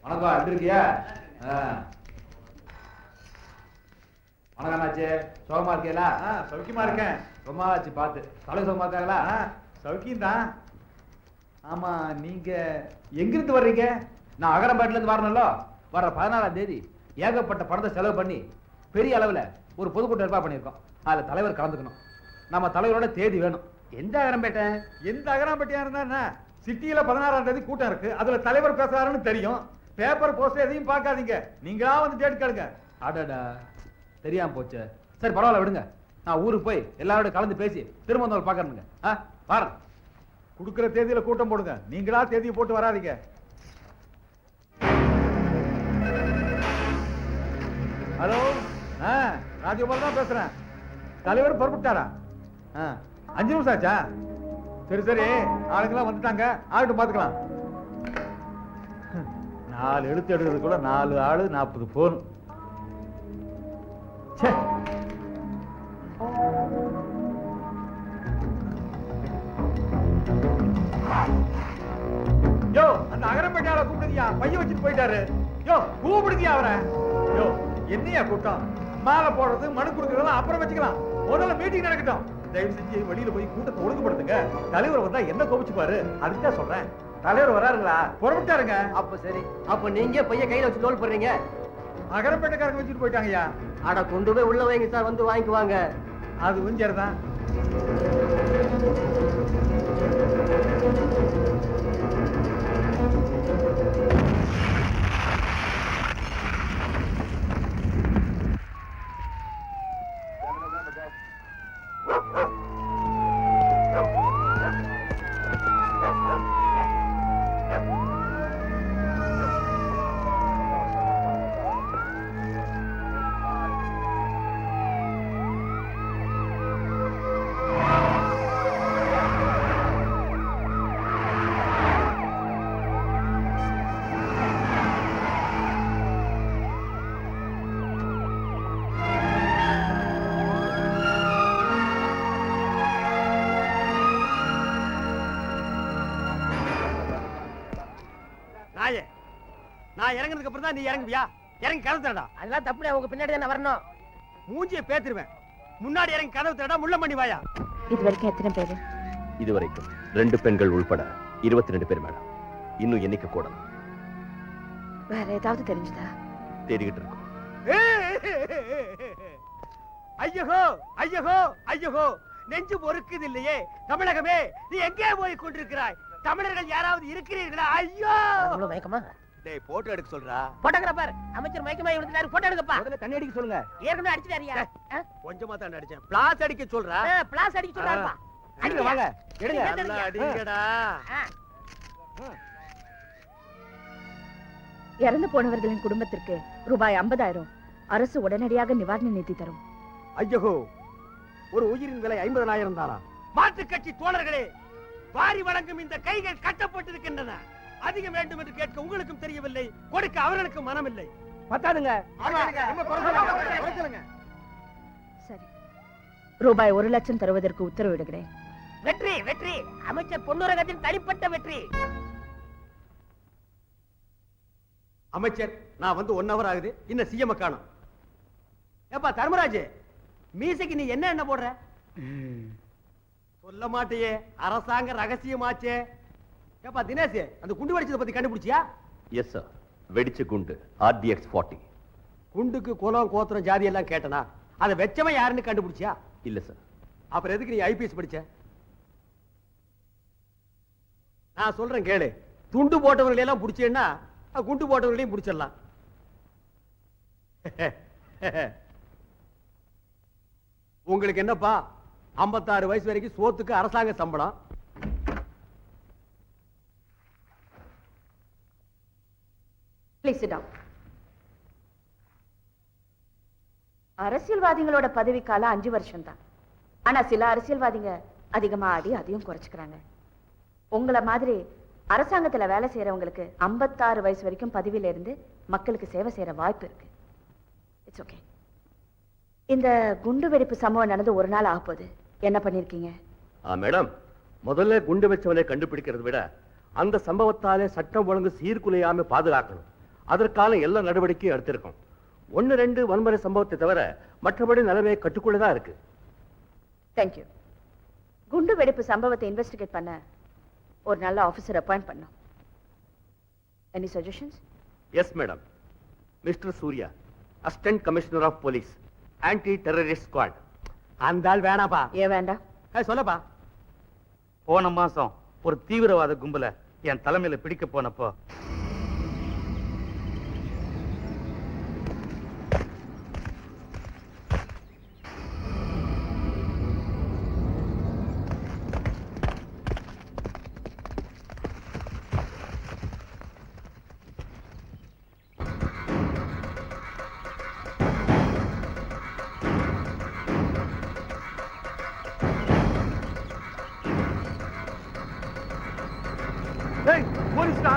வணக்கம், எப்படி இருக்கியா? வணக்கம் அண்ணாச்சி, சுகமா இருக்கீங்களா? சௌக்கியமா இருக்கேன். ரொம்ப ஆச்சு பார்த்து. தலை சுகமா இருக்காங்களா? சௌக்கியம் தான். ஆமா, நீங்க எங்கிருந்து வர்றீங்க? நான் அகரம்பேட்டில இருந்து வரணும்ல. வர 14ஆம் தேதி ஏகப்பட்ட பணத்தை செலவு பண்ணி பெரிய அளவுல ஒரு பொதுக்கூட்டம் ஏற்பாடு பண்ணியிருக்கோம். அதுல தலைவர் கலந்துக்கணும். நம்ம தலைவரோட தேதி வேணும். எந்த அகரம்பேட்டை? எந்த அகரம்பேட்டையா இருந்தா என்ன? சிட்டியில 16ஆம் தேதி கூட்டம் இருக்கு. அதுல தலைவர் பேசுறாருன்னு தெரியும். பேப்பர் போஸ்ட் எதையும் பார்க்காதீங்க. நீங்களா வந்து டேட் கேளுங்க. அடடா, தெரியாம போச்சு. சரி பரவாயில்ல, விடுங்க. நான் ஊருக்கு போய் எல்லாரோட கலந்து பேசி திரும்ப வந்து பாக்கணுங்க. வரேன். கொடுக்குற தேதியில கூட்டம் போடுங்க. நீங்களா தேதியை போட்டு வராதீங்க. ஹலோ, ராஜகோபால் தான் பேசுறேன். தலைவர் புறப்பட்டாரா? 5 நிமிஷம் ஆச்சா? சரி சரி, ஆளுங்கெல்லாம் வந்துட்டாங்க. ஆகட்டும், பாத்துக்கலாம். 4 எழுத்து எடுக்கிறதுக்குள்ள 4 ஆளு 40 போன். யோ, அந்த அகரம்பேட்டையால கூப்பிடுங்கயா. பைய வச்சுட்டு போயிட்டாரு. யோ, கூப்பிடுங்கயா அவரை. யோ, என்னையா கூட்டம்? மாலை போடுறது, மனு கொடுக்கறதெல்லாம் அப்புறம் வச்சுக்கலாம். முதல்ல மீட்டிங் நடக்கட்டும். தயவு செஞ்சு வெளியில போய் கூட்டத்தை ஒழுங்குபடுத்துங்க. தலைவர் வந்தா என்ன கோபிச்சுப்பாரு? அதுதான் சொல்றேன். தலைவர் வராருங்களா? புறப்பட்டாருங்க. அப்ப சரி. அப்ப நீங்க பைய கையில வச்சு தோல் போடுறீங்க. அகரம்பேட்டைக்காரங்க வச்சுட்டு போயிட்டாங்கய்யா. அட, கொண்டு போய் உள்ள வைங்க சார், வந்து வாங்கிக்குவாங்க. அது உஞ்சர்தான். நான் இறங்குறதுக்கு அப்புறம் தான் நீ இறங்குவியா? இறங்கி கதவு திறடா. அதெல்லாம் தப்புடா, உங்க பின்னாடி தான் வரணும். மூஞ்சியை பேத்துருவேன். முன்னாடி இறங்கி கதவு திறடா. முள்ள பண்ணி வாயா. இது வரைக்கும் எத்தனை பேரு? இது வரைக்கும் 2 பெண்கள் உள்பட 22 பேர் மேடம். இன்னும் எண்ணிக்கை கூடலாம். வேற ஏதாவது தெரிஞ்சதா? தேடிக்கிட்டு இருக்கோம். ஐயோ ஐயோ ஐயோ, நெஞ்சு பொறுக்குது இல்லையே. தமிழகமே, நீ எங்கே போய் கொண்டிருக்கிறாய்? தமிழர்கள் யாராவது இருக்கிறீர்களா? ஐயோ, மயக்கமா? டேய், போட்டோ எடுக்க சொல்றா. போட்டோகிராஃபர் அமைச்சர் மயக்கமா விழுந்தாரு. போட்டோ எடுக்கப்பா. முதல்ல தண்ணி அடிக்க சொல்லுங்க. ஏற்கனவே அடிச்சிட்டாரியா? கொஞ்சமா தான் அடிச்சேன். பிளாஸ் அடிக்க சொல்றா. பிளாஸ் அடிக்க சொல்றாருப்பா. அடிங்க, வாங்க எடுங்க. நல்லா அடிங்கடா. இறந்து போனவர்களின் குடும்பத்திற்கு ரூபாய் 50,000 அரசு உடனடியாக நிவாரண நிதி தரும். ஐயோ, ஒரு உயிரின் விலை 50,000 தானா? மாற்று கட்சி தோழர்களே, வாரி வழங்கும் இந்த கைகள் கட்டப்பட்டிருக்கின்றன. அதிகம் வேண்டும் என்று கேட்க உங்களுக்கும் தெரியவில்லை, கொடுக்க அவர்களுக்கு மனமில்லை. பத்தாதுங்க. சரி, ரூபாய் 1,00,000 தருவதற்கு உத்தரவிடுகிறேன். வெற்றி வெற்றி, அமைச்சர் பொன்னுரகத்தின் தனிப்பட்ட வெற்றி. அமைச்சர், நான் வந்து 1 ஹவர் ஆகுது, இன்னும் சிஎம் காணோம். ஏப்பா தர்மராஜ், மீசைக்கு நீ என்ன போடுற? சொல்ல மாட்டியே, அரசாங்க ரகசியமாச்சே. ஏப்பா தினேஷ், அந்த குண்டு வெடிச்சதை பத்தி கண்டுபிடிச்சியா? எஸ் சார், வெடிச்ச குண்டு RDX 40. குண்டுக்கு குலம் கோத்திரம் ஜாதி எல்லாம் கேட்டனா? அதை வெச்சவன் யாருன்னு கண்டுபிடிச்சியா? இல்ல சார். அப்புறம் எதுக்கு நீ IPS படிச்ச? நான் சொல்றேன் கேளு. துண்டு போட்டவர்களை எல்லாம் பிடிச்சேன்னா குண்டு போட்டவர்களையும் பிடிச்சிடலாம். உங்களுக்கு என்னப்பா, 56 வயசு வரைக்கும் சோத்துக்கு அரசாங்க சம்பளம். Please sit down. அரசியல்வாதிகளோட பதவி காலம் 5 வருஷம் தான். ஆனா சில அரசியல்வாதிங்க அதிகமா ஆடி அதையும் குறைச்சுக்கிறாங்க. உங்களை மாதிரி அரசாங்கத்துல வேலை செய்யறவங்களுக்கு 56 வயசு வரைக்கும் பதவியில இருந்து மக்களுக்கு சேவை செய்யற வாய்ப்பு இருக்கு. It's okay. இந்த குண்டு வெடிப்பு சம்பவம் நடந்து 1 நாள் ஆக போகுது. என்ன பண்ணிருக்கீங்க? மேடம், முதல்ல குண்டு வச்சவனை கண்டுபிடிக்கிறத விட அந்த சம்பவத்தாலே சட்டம் ஒழுங்கு சீர்குலையாம பாதுகாக்கணும். அதற்கான எல்லா நடவடிக்கையும் எடுத்திருக்கோம். 1-2 வன்முறை சம்பவத்தை தவிர மற்றபடி நிலைமை கட்டுக்குள்ளதான் இருக்கு. தேங்க்யூ. குண்டு வெடிப்பு சம்பவத்தை இன்வெஸ்டிகேட் பண்ண ஒரு நல்ல ஆபீசர் அப்பாயிண்ட் பண்ணோம். Any suggestions? Yes madam. Mister Surya, assistant commissioner of police, anti terrorist squad. அந்த ஆள் வேணாப்பா. ஏன் வேண்டாம்? சொல்லப்பா. போன மாசம் ஒரு தீவிரவாத கும்பல என் தலைமையில பிடிக்க போனப்போ போலீஸ்டா.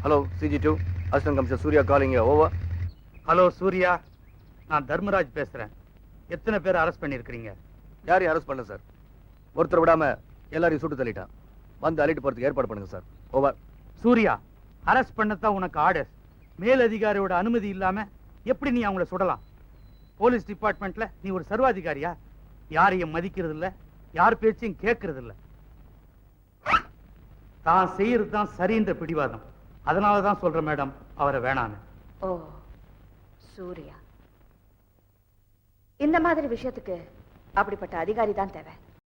Hello, CG2, assistant commissioner Surya calling. Over. Hello Surya, நான் தர்மராஜ் பேசுறேன். எத்தனை பேர் அரெஸ்ட் பண்ணிருக்கீங்க? யாரையும் அரெஸ்ட் பண்ணல சார். ஒருத்தர் விடாம எல்லாரையும் சுட்டு தள்ளிட்டான். வந்து அள்ளிட்டு போறதுக்கு ஏற்பாடு பண்ணுங்க சார். ஓவர். சூர்யா, அரெஸ்ட் பண்ணத்தான் உனக்கு ஆர்டர். மேலதிகாரியோட அனுமதி இல்லாம எப்படி நீ அவங்கள சுடலாம்? போலீஸ் டிபார்ட்மெண்ட்ல நீ ஒரு சர்வாதிகாரியா? யாரையும் மதிக்கிறது இல்ல, யார் பேச்சையும் கேட்கறது இல்ல. தான் செய்யறது தான் சரின்ற பிடிவாதம். அதனாலதான் சொல்றேன் மேடம், அவரை வேணான்னு. ஓ, சூர்யா. இந்த மாதிரி விஷயத்துக்கு அப்படிப்பட்ட அதிகாரி தான் தேவை.